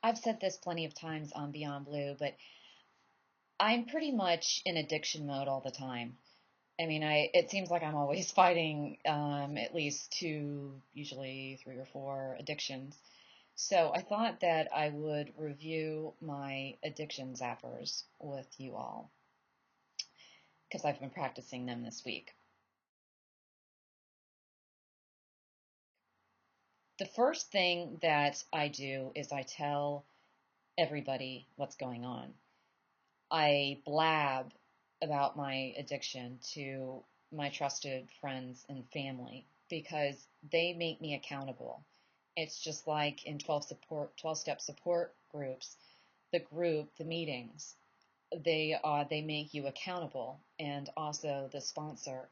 I've said this plenty of times on Beyond Blue, but I'm pretty much in addiction mode all the time. I mean, it seems like I'm always fighting at least two, usually three or four addictions. So I thought that I would review my addiction zappers with you all because I've been practicing them this week. The first thing that I do is I tell everybody what's going on. I blab about my addiction to my trusted friends and family because they make me accountable. It's just like in 12-step support groups, the meetings, they make you accountable, and also the sponsor,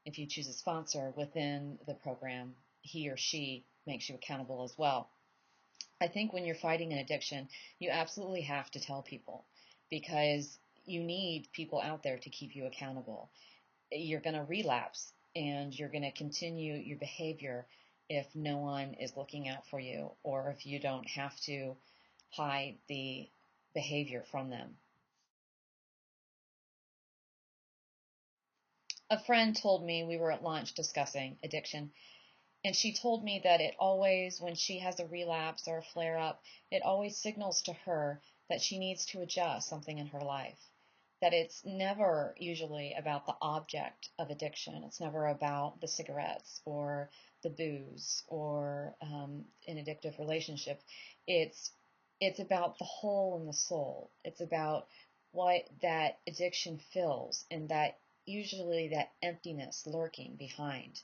if you choose a sponsor within the program, he or she makes you accountable as well. I think when you're fighting an addiction, you absolutely have to tell people because you need people out there to keep you accountable. You're going to relapse and you're going to continue your behavior if no one is looking out for you or if you don't have to hide the behavior from them. A friend told me, we were at lunch discussing addiction, and she told me that it always, when she has a relapse or a flare up, it always signals to her that she needs to adjust something in her life. That it's never usually about the object of addiction. It's never about the cigarettes or the booze or an addictive relationship. It's it's about the hole in the soul. It's about what that addiction fills and that usually that emptiness lurking behind.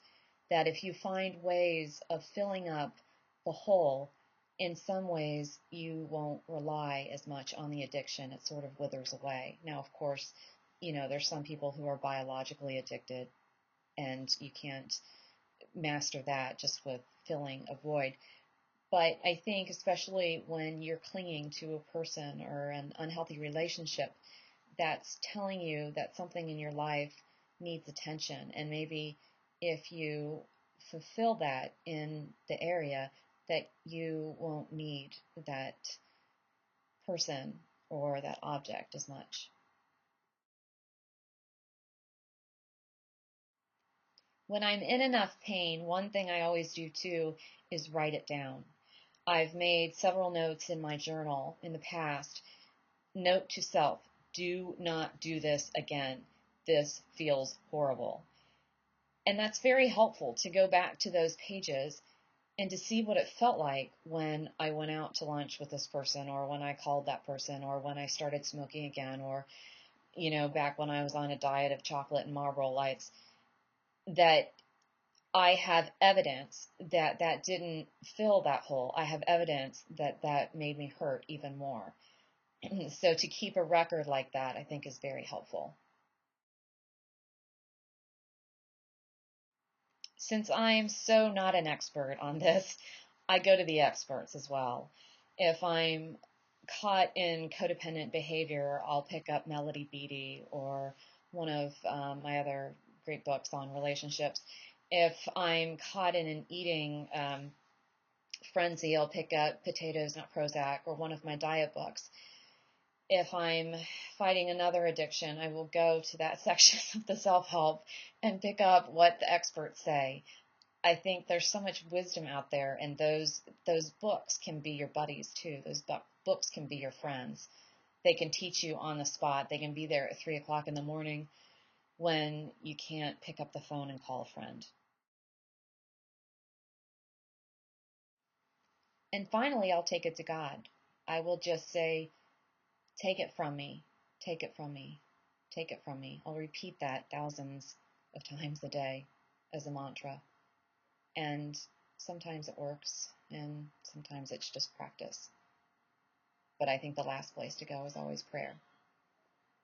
That if you find ways of filling up the hole, in some ways you won't rely as much on the addiction. It sort of withers away. Now, of course, there's some people who are biologically addicted and you can't master that just with filling a void. But I think especially when you're clinging to a person or an unhealthy relationship, that's telling you that something in your life needs attention. And maybe if you fulfill that in the area, that you won't need that person or that object as much. When I'm in enough pain, one thing I always do too is write it down. I've made several notes in my journal in the past. Note to self, do not do this again. This feels horrible. And that's very helpful to go back to those pages and to see what it felt like when I went out to lunch with this person, or when I called that person, or when I started smoking again, or, back when I was on a diet of chocolate and Marlboro Lights, that I have evidence that that didn't fill that hole. I have evidence that that made me hurt even more. So to keep a record like that, I think is very helpful. Since I'm so not an expert on this, I go to the experts as well. If I'm caught in codependent behavior, I'll pick up Melody Beattie or one of my other great books on relationships. If I'm caught in an eating frenzy, I'll pick up Potatoes Not Prozac or one of my diet books. If I'm fighting another addiction, I will go to that section of the self-help and pick up what the experts say. I think there's so much wisdom out there, and those books can be your buddies too. Those books can be your friends. They can teach you on the spot. They can be there at 3 o'clock in the morning when you can't pick up the phone and call a friend. And finally, I'll take it to God. I will just say, take it from me, take it from me, take it from me. I'll repeat that thousands of times a day as a mantra. And sometimes it works, and sometimes it's just practice. But I think the last place to go is always prayer.